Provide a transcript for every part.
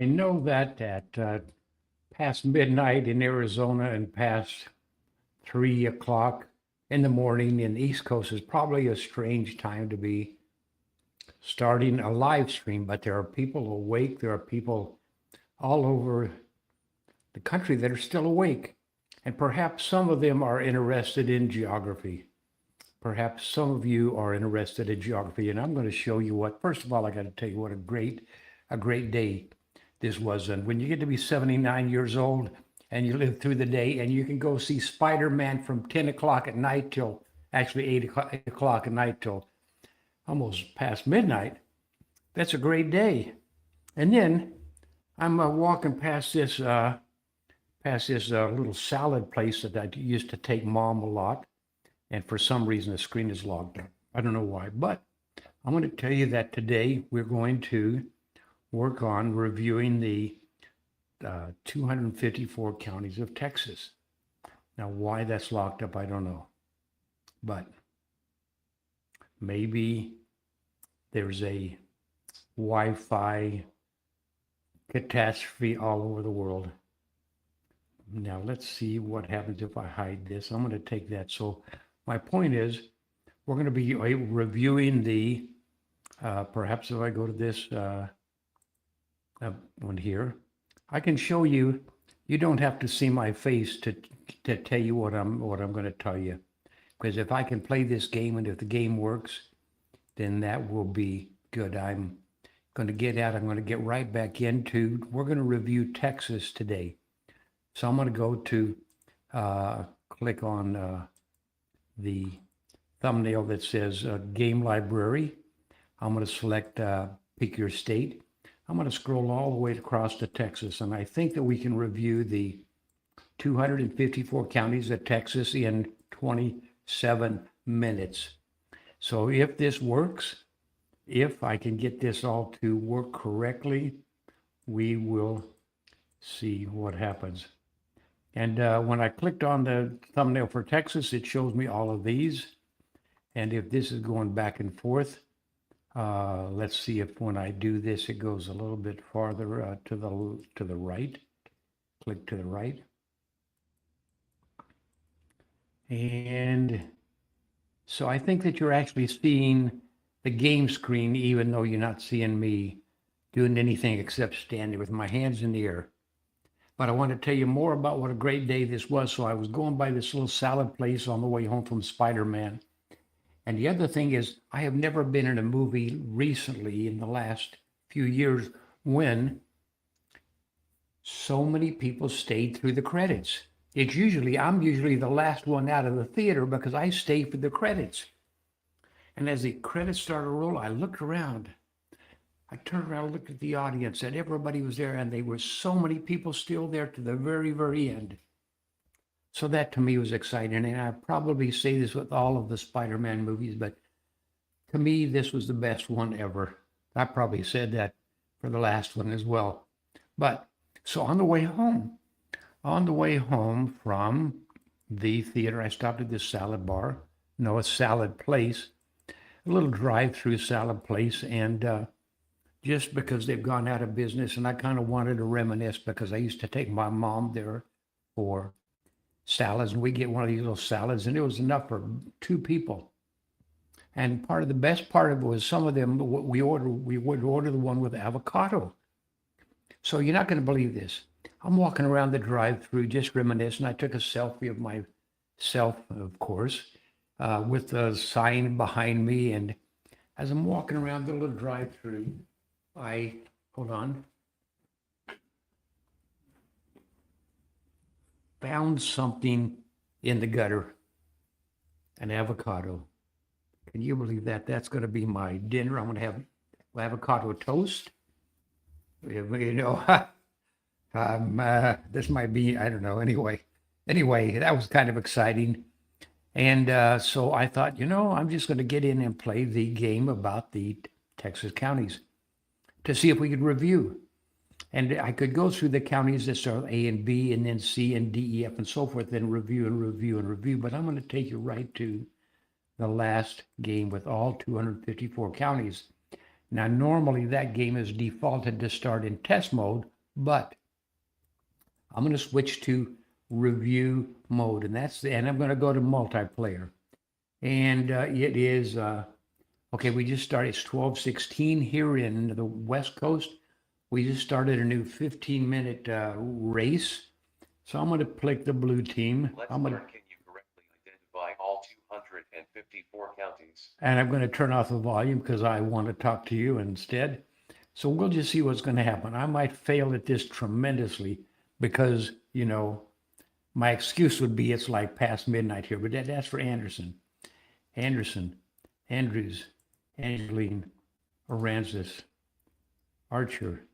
I know that at past midnight in Arizona and past 3 o'clock in the morning in the East Coast is probably a strange time to be starting a live stream, but there are people awake. There are people all over the country that are still awake. And perhaps some of them are interested in geography. Perhaps some of you are interested in geography. And I'm going to show you what, first of all, I got to tell you what a great day this was. And when you get to be 79 years old and you live through the day and you can go see Spider-Man from 10 o'clock at night till actually 8 o'clock at night till almost past midnight, that's a great day. And then I'm walking past this little salad place that I used to take Mom a lot. And for some reason, the screen is logged up. I don't know why, but I'm going to tell you that today we're going to work on reviewing the 254 counties of Texas. Now, why that's locked up, I don't know. But maybe there's a Wi-Fi catastrophe all over the world. Now, let's see what happens if I hide this. I'm going to take that. So my point is, we're going to be reviewing the, perhaps if I go to this one here, I can show you. You don't have to see my face to tell you what I'm going to tell you, because if I can play this game and if the game works, then that will be good. I'm going to get right back into. We're going to review Texas today, so I'm going to go to click on the thumbnail that says Game Library. I'm going to select pick your state. I'm going to scroll all the way across to Texas, and I think that we can review the 254 counties of Texas in 27 minutes. So if this works, if I can get this all to work correctly, we will see what happens. And when I clicked on the thumbnail for Texas, it shows me all of these. And if this is going back and forth, let's see if when I do this, it goes a little bit farther to the right. Click to the right. And so I think that you're actually seeing the game screen, even though you're not seeing me doing anything except standing with my hands in the air. But I want to tell you more about what a great day this was. So I was going by this little salad place on the way home from Spider-Man. And the other thing is, I have never been in a movie recently in the last few years when so many people stayed through the credits. I'm usually the last one out of the theater because I stay for the credits. And as the credits started to roll, I looked around. I turned around and looked at the audience, and everybody was there, and there were so many people still there to the very, very end. So that to me was exciting, and I probably say this with all of the Spider-Man movies, but to me, this was the best one ever. I probably said that for the last one as well. But so on the way home from the theater. I stopped at this salad bar, no, a salad place, a little drive-through salad place, and just because they've gone out of business, and I kind of wanted to reminisce because I used to take my mom there for salads, and we get one of these little salads, and it was enough for two people. And part of the best part of it was some of them we would order the one with avocado. So you're not going to believe this. I'm walking around the drive-through just reminiscing. I took a selfie of myself, of course, with the sign behind me. And as I'm walking around the little drive-through, hold on, found something in the gutter, an avocado. Can you believe that? That's going to be my dinner. I'm going to have avocado toast. You know, this might be, I don't know. Anyway, that was kind of exciting. And so I thought, I'm just going to get in and play the game about the Texas counties to see if we could review. And I could go through the counties that start with A and B and then C and D, E, F, and so forth, then review and review and review. But I'm going to take you right to the last game with all 254 counties. Now, normally that game is defaulted to start in test mode, but I'm going to switch to review mode, and I'm going to go to multiplayer. And it is, okay, we just started, it's 12:16 here in the West Coast. We just started a new 15-minute race. So I'm going to pick the blue team. Let's I'm going learn, can you correctly identify all 254 counties? And I'm going to turn off the volume because I want to talk to you instead. So we'll just see what's going to happen. I might fail at this tremendously because, my excuse would be it's like past midnight here, but that's for Anderson, Andrews, Angeline, Aransas, Archer,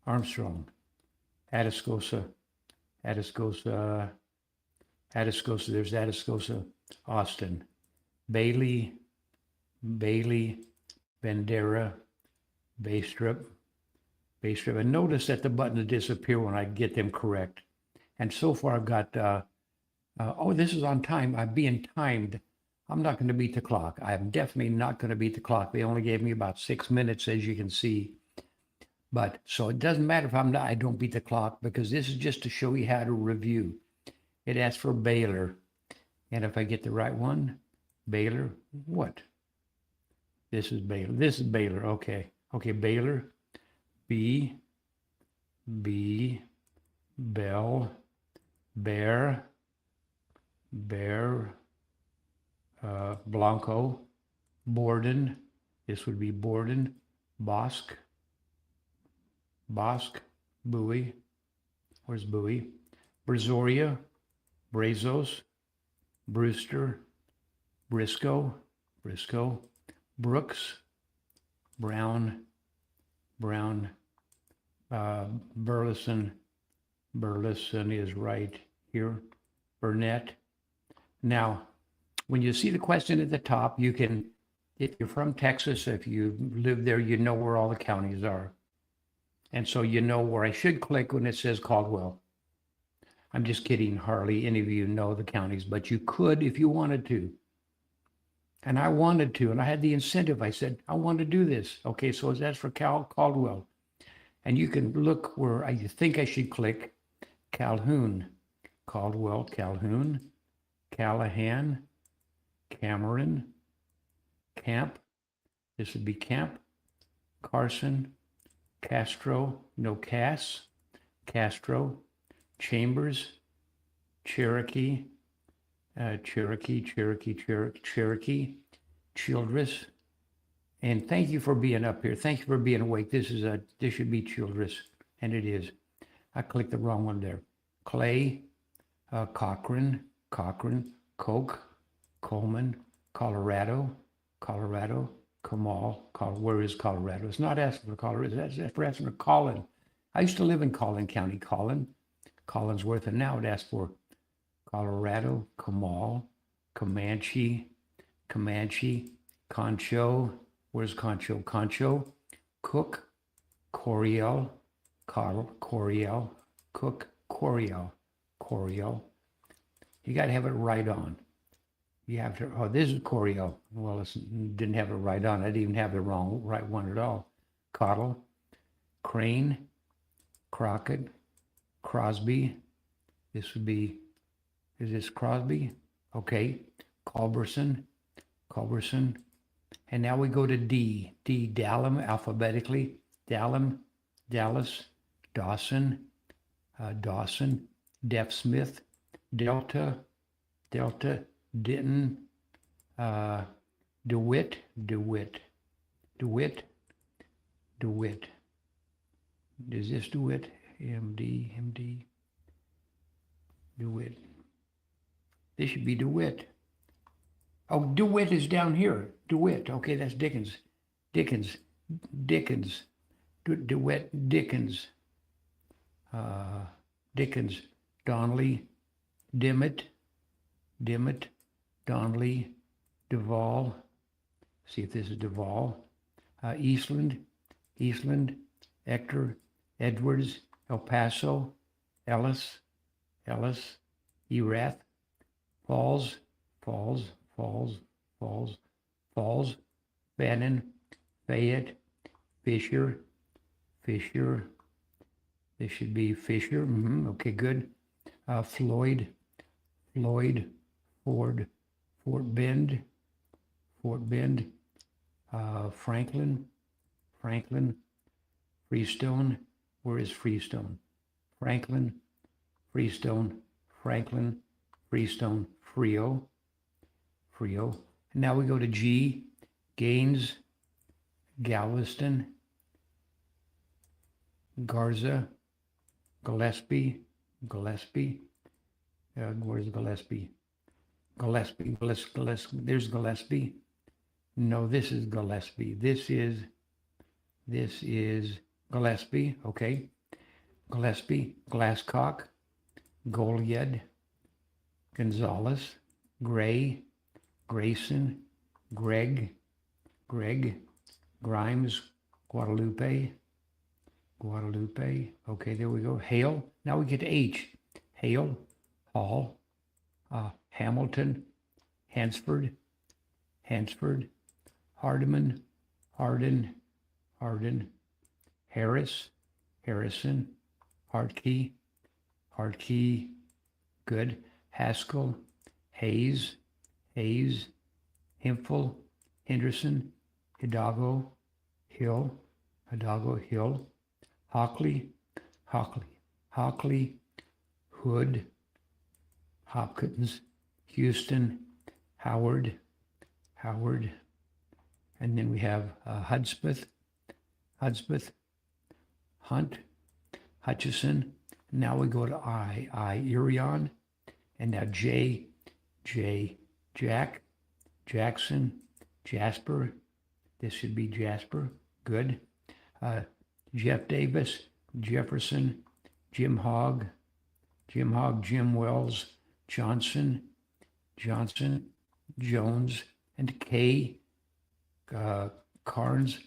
Armstrong, Atascosa, there's Atascosa, Austin, Bailey, Bandera, Baystrip. And notice that the buttons disappear when I get them correct. And so far I've got, this is on time. I'm being timed. I'm not going to beat the clock. I'm definitely not going to beat the clock. They only gave me about 6 minutes, as you can see. But so it doesn't matter if I don't beat the clock, because this is just to show you how to review. It asks for Baylor. And if I get the right one, Baylor, what? This is Baylor. Okay. Baylor, B, Bell, Bear, Blanco, Borden. This would be Borden, Bosque, Bowie. Where's Bowie? Brazoria, Brazos, Brewster, Briscoe, Brooks, Brown, Burleson is right here, Burnett. Now, when you see the question at the top, you can, if you're from Texas, if you live there, you know where all the counties are. And so you know where I should click when it says Caldwell. I'm just kidding, hardly any of you know the counties, but you could if you wanted to. And I wanted to, and I had the incentive. I said, I want to do this. Okay, so that's for Caldwell. And you can look where I think I should click Calhoun, Caldwell, Calhoun, Callahan, Cameron, Camp. This would be Camp, Carson, Castro, no Cass, Castro, Chambers, Cherokee, Childress. And thank you for being up here. Thank you for being awake. This should be Childress, and it is. I clicked the wrong one there. Clay, Cochran, Coke, Coleman, Colorado, Kamal. Where is Colorado? It's not asking for Colorado. It's asking for Collin. I used to live in Collin County, Collinsworth, and now it asks for Colorado, Kamal, Comanche, Concho. Where's Concho? Cook, Coryell, Cook, Coryell, You got to have it right on. You have to, oh, this is Corio. Well, it didn't have it right on. I didn't even have the right one at all. Cottle, Crane, Crockett, Crosby. This would be, is this Crosby? Okay. Culberson. And now we go to D. Dallam, alphabetically. Dallas, Dawson, Deaf Smith, Delta, Denton, DeWitt. Is this DeWitt? MD, DeWitt. This should be DeWitt. Oh, DeWitt is down here. DeWitt. Okay, that's Dickens. DeWitt, Dickens. Dickens. Donnelly. Dimmitt. Donnelly. Duvall. See if this is Duvall. Eastland. Ector. Edwards. El Paso. Ellis. Erath. Falls. Bannon. Fayette. Fisher. This should be Fisher. Okay, good. Floyd. Fort Bend. Franklin. Freestone. Where is Freestone? Franklin. Freestone. Frio. And now we go to G. Gaines. Galveston. Garza. Gillespie. Where's Gillespie? There's Gillespie. No, this is Gillespie. This is Gillespie. Okay. Gillespie. Glasscock. Goliad. Gonzalez. Gray. Grayson. Greg. Grimes. Guadalupe. Okay, there we go. Hale. Now we get to H. Hale. Hall. Hamilton. Hansford. Hardiman. Harden. Harrison. Hartkey. Good. Haskell. Hayes. Hemphill. Henderson. Hidalgo. Hill. Hockley. Hood. Hopkins. Houston. Howard. And then we have Hudspeth. Hunt. Hutchison. Now we go to I. Irion. And now J. Jack. Jackson. Jasper. This should be Jasper. Good. Jeff Davis. Jefferson. Jim Hogg. Jim Wells. Johnson. Jones. And K. Carnes.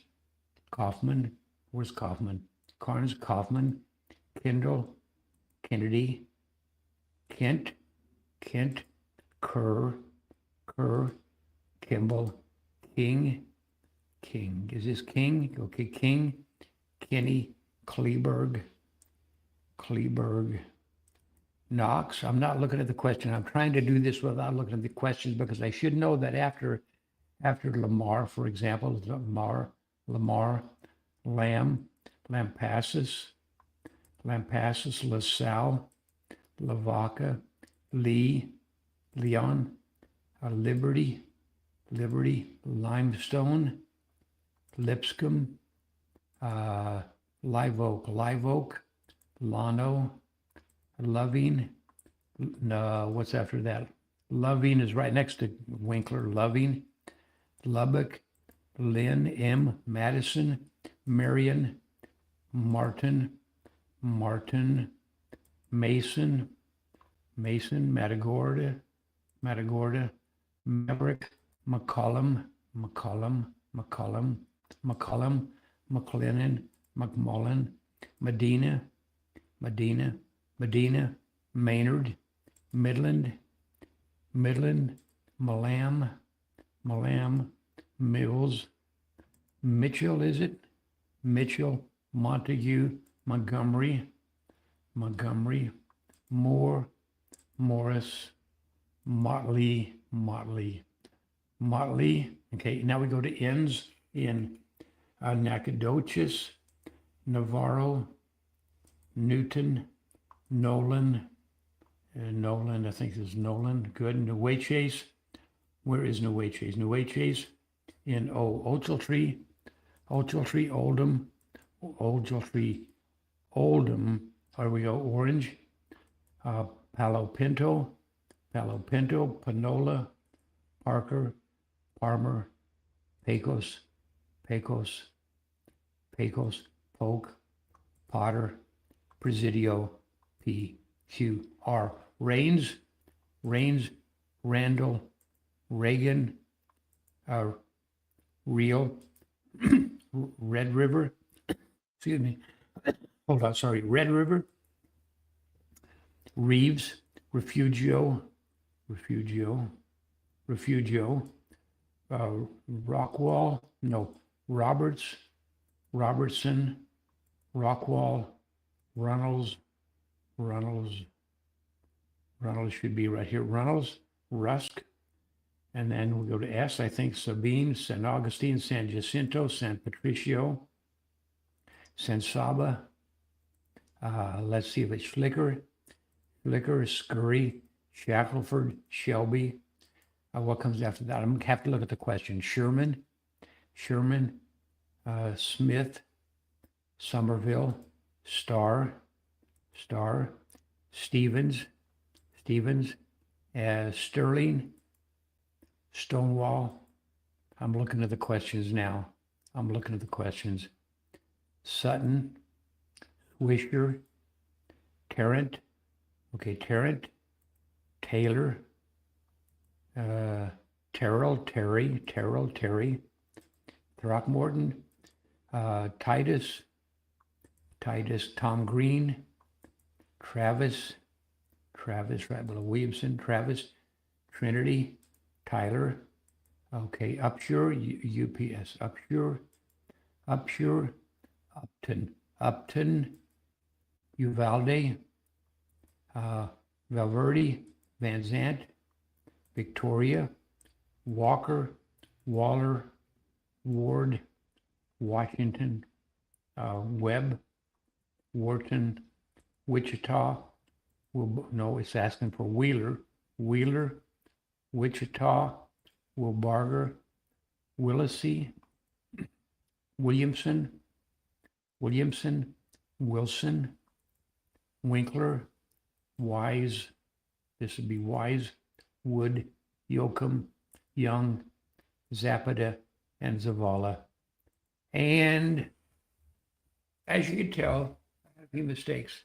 Kaufman. Where's Kaufman? Carnes. Kaufman. Kendall. Kennedy. Kent. Kerr. Kimball. King. Is this King? Okay, King. Kenny. Kleberg. Knox. I'm not looking at the question. I'm trying to do this without looking at the questions because I should know that after Lamar, for example, Lamar, Lamb, Lampasas, LaSalle, Lavaca, Leon, Liberty, Limestone, Lipscomb, Live Oak, Lano, Loving. What's after that? Loving is right next to Winkler. Loving, Lubbock, Lynn, M, Madison, Marion, Martin, Mason, Matagorda, Maverick, McCollum, McLennan, McMullen, Medina, Maynard, Midland, Midland, Malam, Mills, Mitchell, is it? Mitchell, Montague, Montgomery, Moore, Morris, Motley. Okay, now we go to ends in Nacogdoches, Navarro, Newton, Nolan, I think this is Nolan. Good. Nueces. Where is Nueces? Nueces in Ochiltree, Oldham. There we go. Orange. Palo Pinto, Panola, Parker, Palmer, Pecos, Polk, Potter, Presidio, PQR. Rains, Randall, Reagan, Real, Red River, excuse me, hold on, sorry, Red River, Reeves, Refugio, Rockwall, no, Robertson, Rockwall, Runnels should be right here. Runnels, Rusk, and then we go to S, I think Sabine, San Augustine, San Jacinto, San Patricio, San Saba. Let's see if it's Schlicker, Scurry, Shackelford, Shelby. What comes after that? I'm going to have to look at the question. Sherman, Smith, Somerville, Starr, Stevens, Sterling, Stonewall. I'm looking at the questions now. Sutton, Swisher, Tarrant, Taylor, Terry, Throckmorton, Titus, Tom Green, Travis, right below Williamson, Travis, Trinity, Tyler, okay, Upshur, UPS, Upshur, Upton, Uvalde, Valverde, Van Zant, Victoria, Walker, Waller, Ward, Washington, Webb, Wharton, Wichita. No, it's asking for Wheeler, Wichita, Wilbarger, Willacy, Williamson, Wilson, Winkler, Wise, this would be Wise, Wood, Yoakum, Young, Zapata, and Zavala. And as you can tell, I had a few mistakes.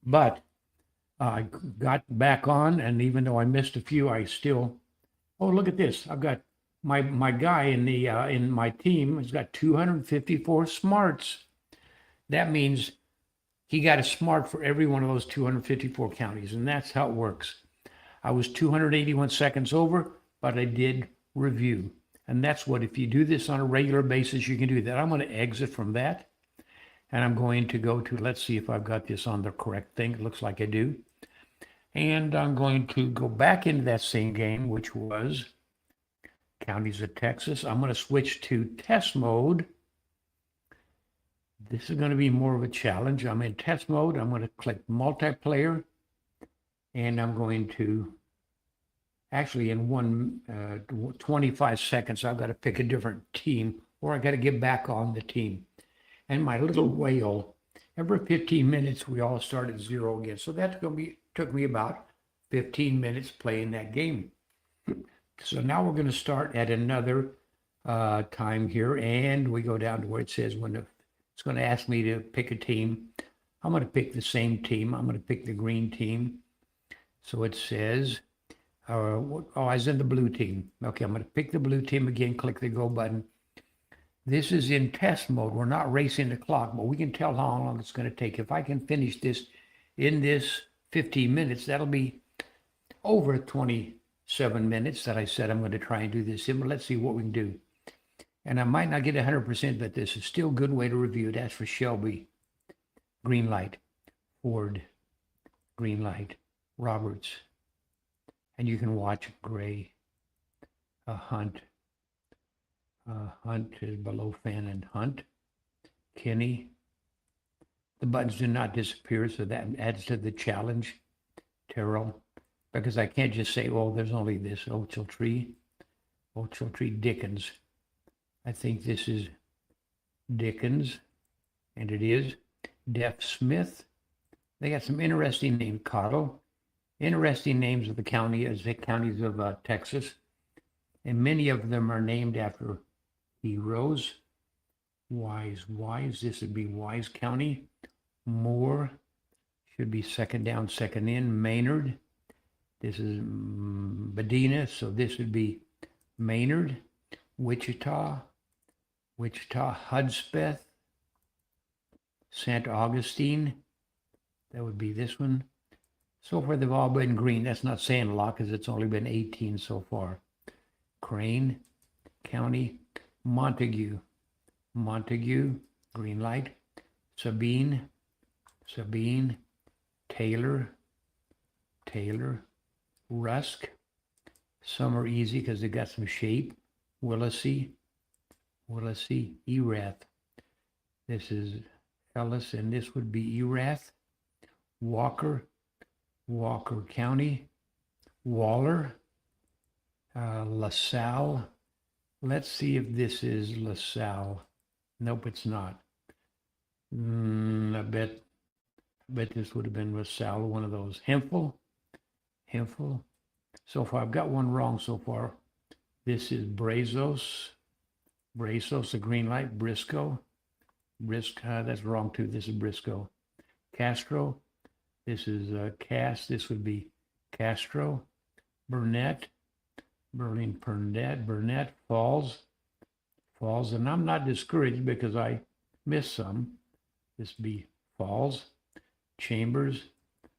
But I got back on, and even though I missed a few, I still, oh, look at this. I've got my guy in my team has got 254 smarts. That means he got a smart for every one of those 254 counties, and that's how it works. I was 281 seconds over, but I did review. And that's what, if you do this on a regular basis, you can do that. I'm going to exit from that, and I'm going to go to, let's see if I've got this on the correct thing. It looks like I do. And I'm going to go back into that same game, which was Counties of Texas. I'm going to switch to test mode. This is going to be more of a challenge. I'm in test mode. I'm going to click multiplayer, and I'm going to, actually in 25 seconds, I've got to pick a different team, or I got to get back on the team. And my little whale, every 15 minutes, we all start at zero again. So that's going to be, took me about 15 minutes playing that game. So now we're going to start at another time here, and we go down to where it says when it's going to ask me to pick a team. I'm going to pick the same team. I'm going to pick the green team. So it says, oh, I was in the blue team. Okay, I'm going to pick the blue team again, click the go button. This is in test mode. We're not racing the clock, but we can tell how long it's going to take. If I can finish this in this 15 minutes, that'll be over 27 minutes that I said I'm going to try and do this in, but let's see what we can do. And I might not get 100%, but this is still a good way to review. That's for Shelby, green light, Ford, green light, Roberts, and you can watch Gray, Hunt. Hunt is below Fannin, Hunt, Kinney. The buttons do not disappear, so that adds to the challenge. Terrell, because I can't just say, oh, there's only this Ochiltree, Dickens. I think this is Dickens, and it is. Deaf Smith. They got some interesting names. Cottle. Interesting names of the counties of Texas, and many of them are named after heroes. Wise. This would be Wise County. Moore should be second down, second in. Maynard. This is Medina, so this would be Maynard. Wichita, Hudspeth, St. Augustine. That would be this one. So far, they've all been green. That's not saying a lot because it's only been 18 so far. Crane County, Montague, green light. Sabine, Taylor, Rusk. Some are easy because they got some shape. Willacy, Erath. This is Ellis, and this would be Erath. Walker County. Waller, LaSalle. Let's see if this is LaSalle. Nope, it's not. I bet this would have been LaSalle, one of those. Hemphill. So far, I've got one wrong so far. This is Brazos, a green light. Briscoe, that's wrong too. This is Briscoe. Castro, this is Cass. This would be Castro. Burnett, Falls, and I'm not discouraged because I missed some. This would be Falls. Chambers,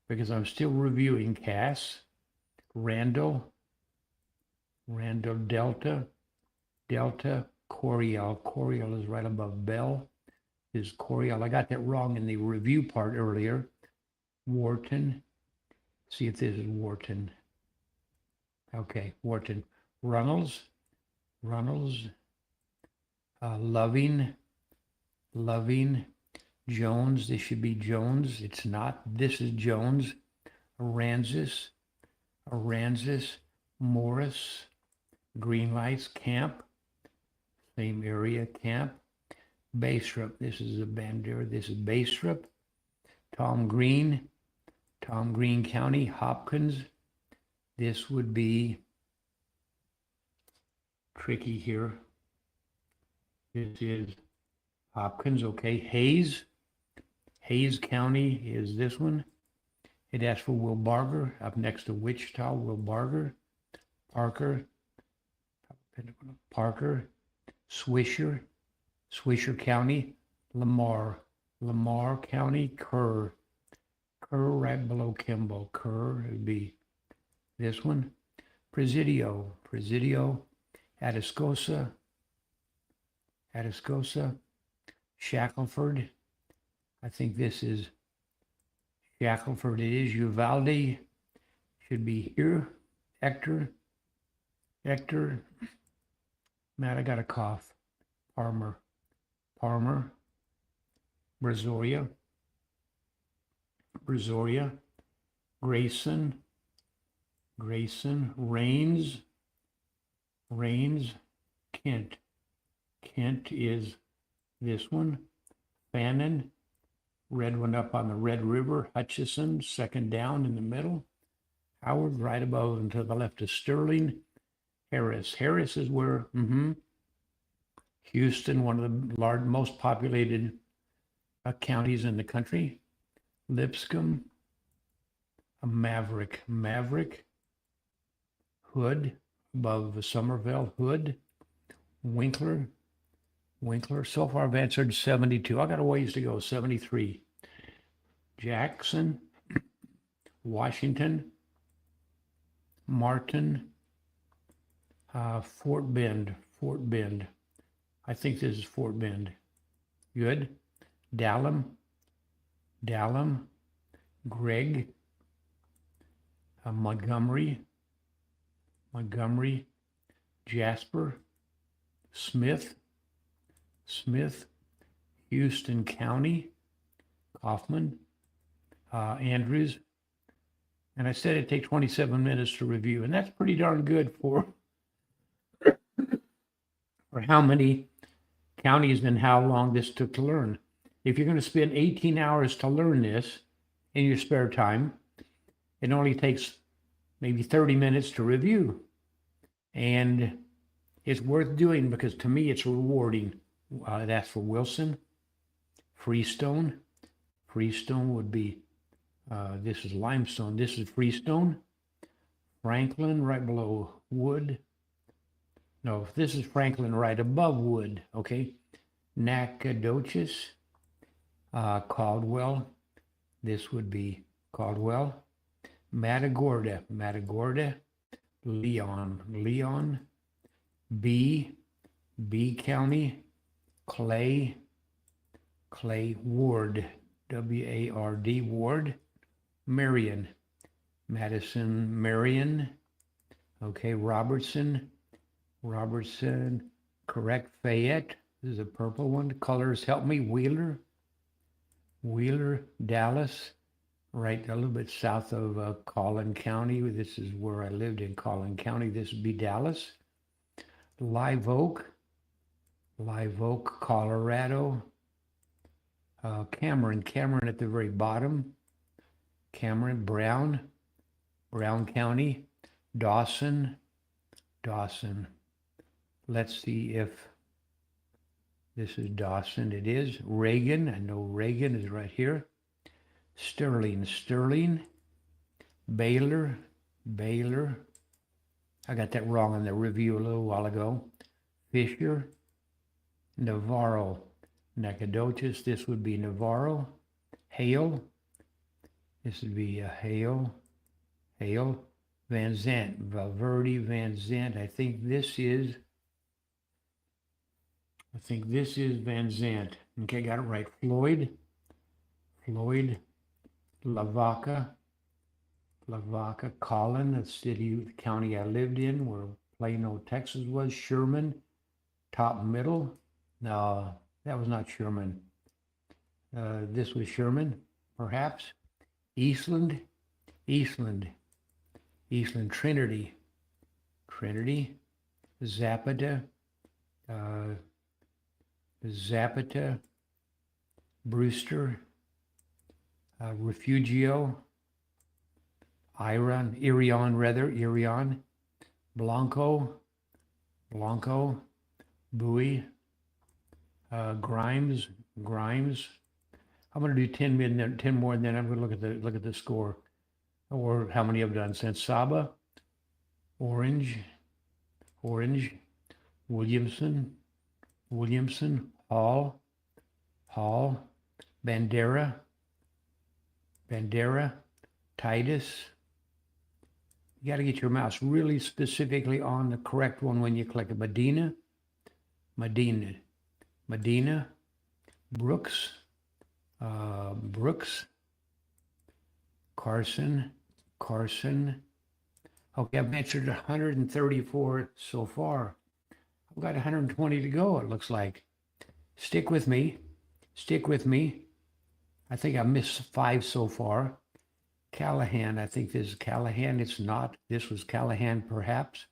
because I'm still reviewing Cass. Randall, Delta, Coriel is right above Bell. This is Coriel. I got that wrong in the review part earlier. Wharton, see if this is Wharton. Okay, Wharton. Runnels, Loving, Jones, this should be Jones. It's not. This is Jones. Aransas, Morris, green lights. Camp, same area. Camp. Baystrip, this is a Bandera. This is Baystrip. Tom Green County. Hopkins. This would be tricky here. This is Hopkins. Okay. Hayes County is this one. It asks for Wilbarger, up next to Wichita. Wilbarger, Parker, Swisher County. Lamar County. Kerr right below Kimball. Kerr would be this one. Presidio, Atascosa, Shackelford. I think this is Shackelford. It is. Uvalde should be here. Hector. Matt, I got a cough. Palmer. Brazoria. Grayson. Rains. Kent is this one. Fannin. Red one up on the Red River. Hutchison, second down in the middle. Howard right above and to the left is Sterling. Harris is where, Houston, one of the most populated counties in the country. Lipscomb, a Maverick. Hood, above Somerville. Hood, Winkler. So far I've answered 72. I got a ways to go. 73. Jackson, Washington, Martin, Fort Bend. I think this is Fort Bend. Good. Dallam, Gregg, Montgomery, Jasper, Smith, Houston County, Kaufman, Andrews. And I said it'd take 27 minutes to review, and that's pretty darn good for how many counties and how long this took to learn. If you're going to spend 18 hours to learn this in your spare time, it only takes maybe 30 minutes to review. And it's worth doing because to me it's rewarding. That's for Wilson. Freestone would be, this is limestone. This is Freestone. Franklin right below Wood. No, this is Franklin right above Wood, okay? Nacogdoches, Caldwell. This would be Caldwell. Matagorda, Leon, B County, Clay, Ward, W-A-R-D, Ward, Marion, Madison, Marion, okay, Robertson, correct, Fayette, this is a purple one, colors help me, Wheeler, Dallas, right a little bit south of Collin County. This is where I lived in Collin County. This would be Dallas. Live Oak, Colorado. Cameron at the very bottom. Brown County. Dawson. Let's see if this is Dawson. It is. Reagan, I know Reagan is right here. Sterling, Baylor. I got that wrong in the review a little while ago. Fisher, Navarro, Nacogdoches. This would be Navarro. Hale. This would be Hale. Van Zant, Valverde, Van Zant. I think this is Van Zant. Okay, got it right. Floyd, Lavaca, Collin, the county I lived in, where Plano, Texas was. Sherman, top middle. No, that was not Sherman. This was Sherman, perhaps. Eastland, Trinity, Zapata, Brewster, Refugio, Irion, Blanco, Bowie, Grimes. I'm going to do 10 more, and then I'm going to look at the score, or how many I've done since. Saba, Orange, Williamson, Hall, Bandera, Titus. You got to get your mouse really specifically on the correct one when you click it. Medina, Brooks, Carson. Okay, I've answered 134 so far. I've got 120 to go, it looks like. Stick with me. I think I missed 5 so far. Callahan, I think this is Callahan. It's not. This was Callahan, perhaps.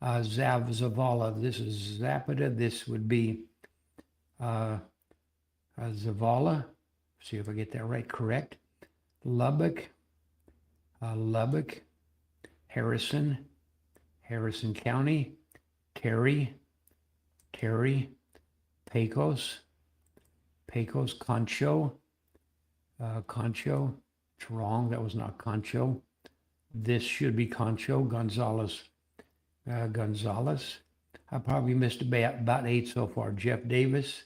Zavala, this is Zapata. This would be Zavala. See if I get that right. Correct. Lubbock. Harrison County. Terry. Pecos, Concho. It's wrong. That was not Concho. This should be Concho. Gonzalez. I probably missed about 8 so far. Jeff Davis.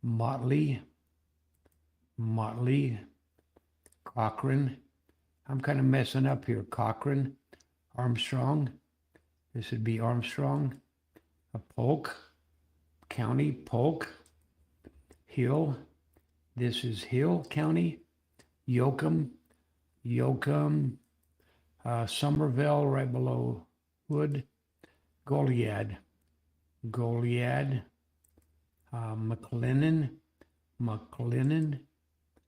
Motley. Motley, Cochrane. I'm kind of messing up here. Cochrane, Armstrong. This would be Armstrong. Polk County, Polk. Hill. This is Hill County. Yoakum, Somerville, right below Wood. Goliad, McLennan,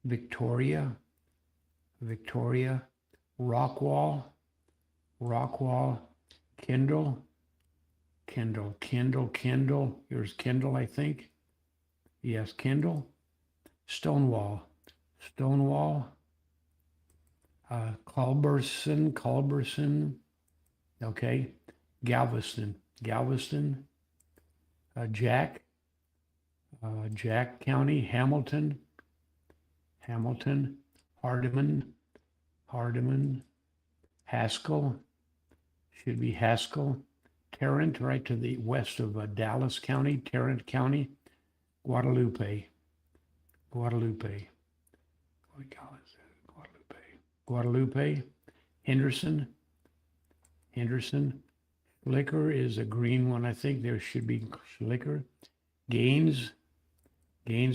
Victoria, Rockwall, Kendall. Here's Kendall, I think. Yes, Kendall. Stonewall, Culberson. Okay. Galveston, Jack County, Hamilton, Hardeman, Haskell, should be Haskell, Tarrant, right to the west of Dallas County, Tarrant County, Guadalupe. What do we call it? Guadalupe, Henderson. Schlicker is a green one, I think. There should be Schlicker. Gaines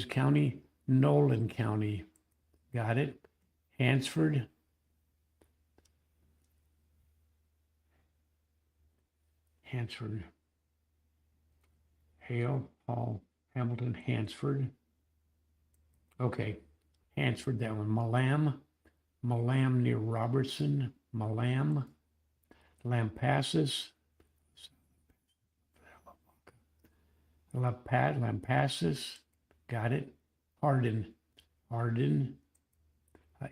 County, Nolan County. Got it. Hansford. Hale, Paul, Hamilton, Hansford. Okay. Hansford, that one. Malam near Robertson. Lampasas. Lampasas. Got it. Hardin.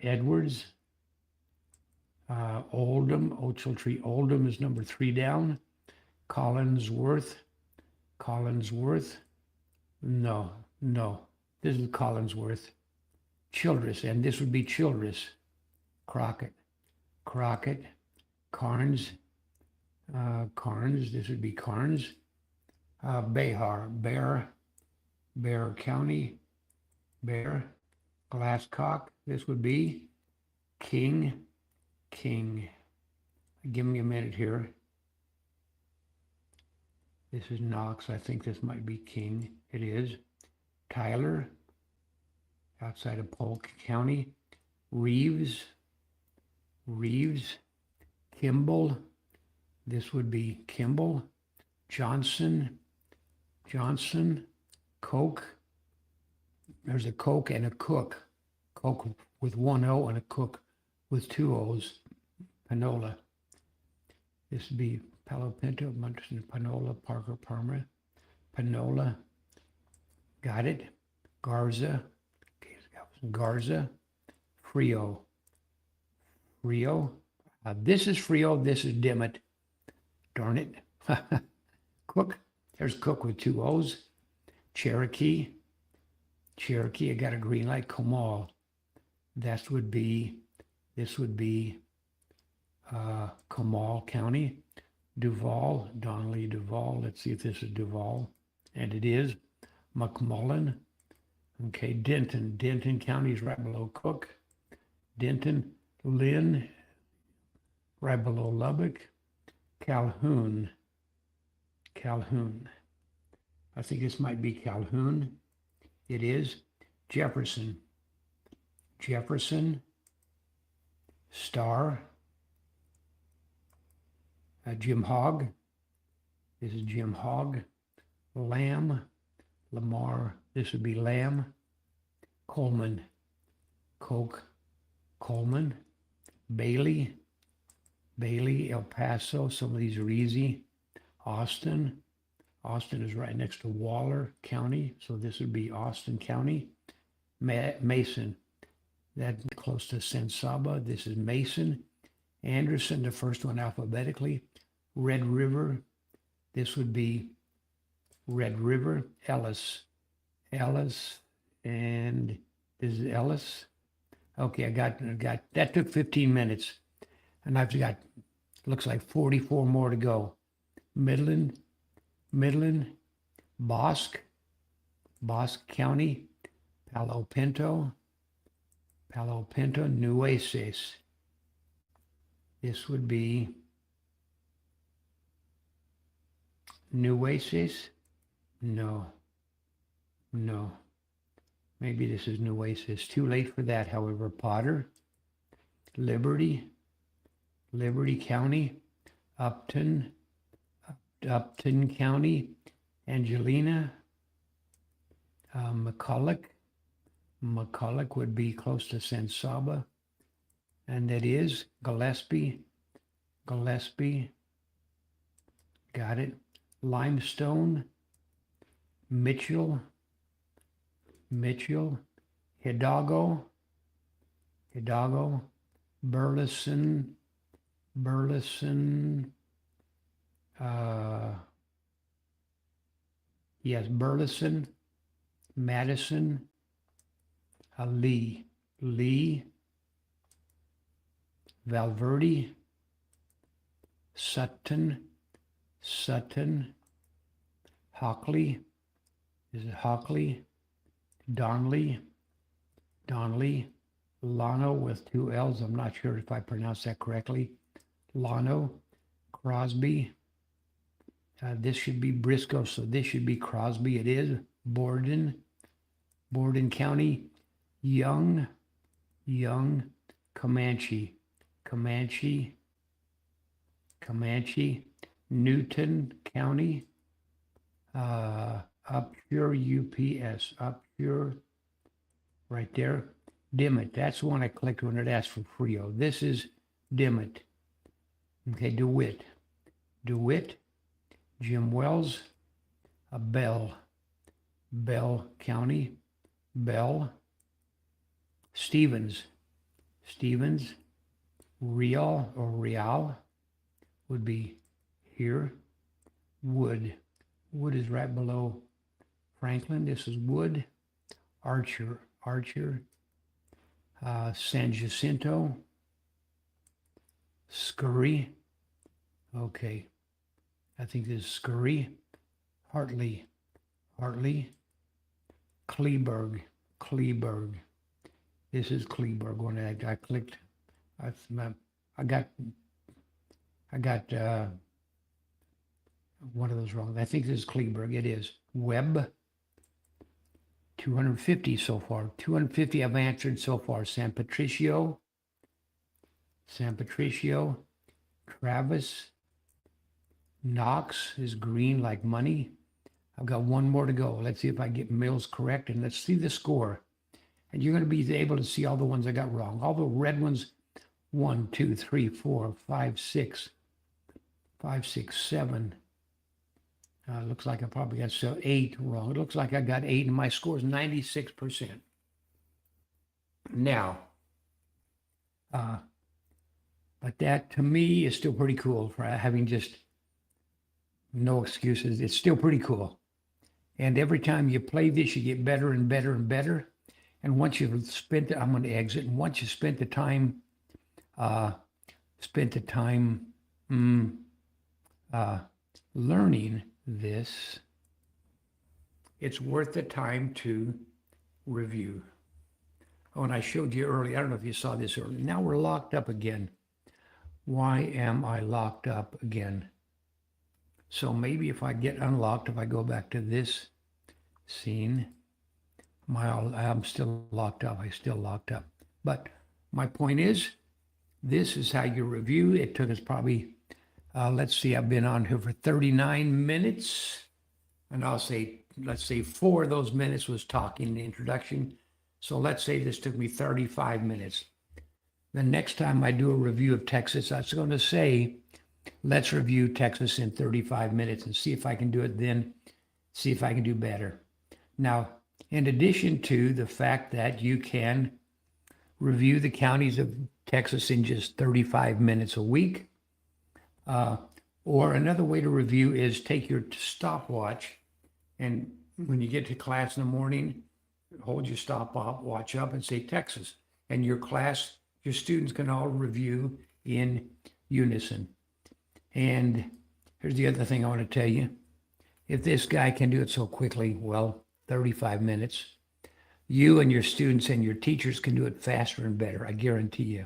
Edwards. Oldham. Ochiltree. Oldham is number 3 down. Collinsworth. No. This is Collinsworth. Childress, and this would be Childress. Crockett. Carnes. This would be Carnes. Behar. Bear County. Glasscock. This would be King. Give me a minute here. This is Knox. I think this might be King. It is. Tyler, outside of Polk County. Reeves. Kimball. This would be Kimball. Johnson. Coke. There's a Coke and a Cook. Coke with 1 O and a Cook with 2 O's. Panola. This would be Palo Pinto, Munson, Panola, Parker, Parma. Panola. Got it. Garza. Frio. This is Frio. This is Dimmitt. Darn it. Cook. There's Cook with 2 O's. Cherokee. I got a green light. Comal. This would be Comal County. Duval. Donnelly Duval. Let's see if this is Duval. And it is. McMullen. Okay. Denton County is right below Cook. Denton. Lynn. Right below Lubbock. Calhoun. I think this might be Calhoun. It is. Jefferson. Star. Jim Hogg. This is Jim Hogg. Lamb. Lamar. This would be Lamb. Coleman. Coleman. Bailey. El Paso. Some of these are easy. Austin is right next to Waller County, so this would be Austin County. Mason, that's close to San Saba. This is Mason. Anderson, the first one alphabetically. Red River, this would be Red River. Ellis, and this is Ellis. Okay, I got that. Took 15 minutes, and I've got, looks like 44 more to go. Midland, Bosque County, Palo Pinto, Palo Pinto, Nueces. This would be Nueces. No. Maybe this is Nueces. Too late for that, however. Potter, Liberty County, Upton County, Angelina, McCulloch. McCulloch would be close to San Saba. And that is Gillespie. Got it. Limestone, Mitchell, Hidalgo, Burleson, yes, Burleson, Madison, Lee, Valverde, Sutton, Hockley, is it Hockley? Donley, Lano with two L's. I'm not sure if I pronounced that correctly. Lano, Crosby. This should be Briscoe, so this should be Crosby. It is Borden County, Young, Comanche, Newton County, Upshur, UPS, Upshur, right there. Dimmitt, that's the one I clicked when it asked for Frio. This is Dimmitt. Okay, DeWitt, Jim Wells, Bell County, Stevens, Real would be here. Wood is right below Franklin. This is Wood. Archer, San Jacinto, Scurry. Okay, I think this is Scurry. Hartley, Kleberg. This is Kleberg. When I clicked, I got one of those wrong. I think this is Kleberg. It is. Webb. 250 so far. 250 I've answered so far. San Patricio. Travis. Knox is green like money. I've got one more to go. Let's see if I get Mills correct, and let's see the score. And you're going to be able to see all the ones I got wrong. All the red ones, 1, 2, 3, 4, 5, 6, 7. Looks like I probably got 8 wrong. It looks like I got 8, and my score is 96%. Now, but that to me is still pretty cool for having just no excuses. It's still pretty cool. And every time you play this, you get better and better and better. And once you've spent it, I'm going to exit. And once you spent the time, learning this, it's worth the time to review. Oh, and I showed you earlier, I don't know if you saw this earlier. Now we're locked up again. Why am I locked up again? So maybe if I get unlocked, if I go back to this scene, I'm still locked up. I'm still locked up. But my point is, this is how you review. It took us probably, let's see, I've been on here for 39 minutes. And I'll say, let's say 4 of those minutes was talking, the introduction. So let's say this took me 35 minutes. The next time I do a review of Texas, I was going to say, let's review Texas in 35 minutes and see if I can do it then, see if I can do better. Now, in addition to the fact that you can review the counties of Texas in just 35 minutes a week, or another way to review is take your stopwatch, and when you get to class in the morning, hold your stopwatch up and say Texas, and your students can all review in unison. And here's the other thing I want to tell you. If this guy can do it so quickly, well, 35 minutes, you and your students and your teachers can do it faster and better. I guarantee you.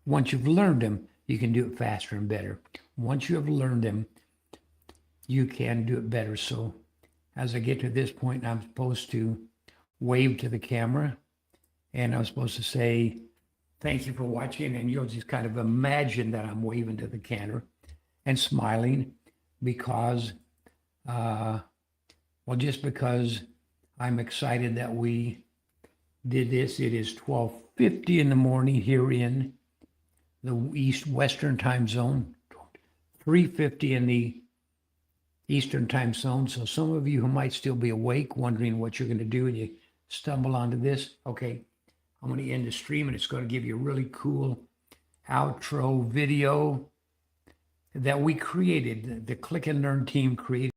Once you've learned them, you can do it faster and better. Once you have learned them, you can do it better. So as I get to this point, I'm supposed to wave to the camera and I'm supposed to say, thank you for watching. And you'll just kind of imagine that I'm waving to the camera and smiling because, just because I'm excited that we did this. It is 12:50 in the morning here in the Western time zone, 3:50 in the Eastern time zone. So some of you who might still be awake, wondering what you're going to do, and you stumble onto this, okay, I'm going to end the stream, and it's going to give you a really cool outro video that we created. The Click and Learn team created.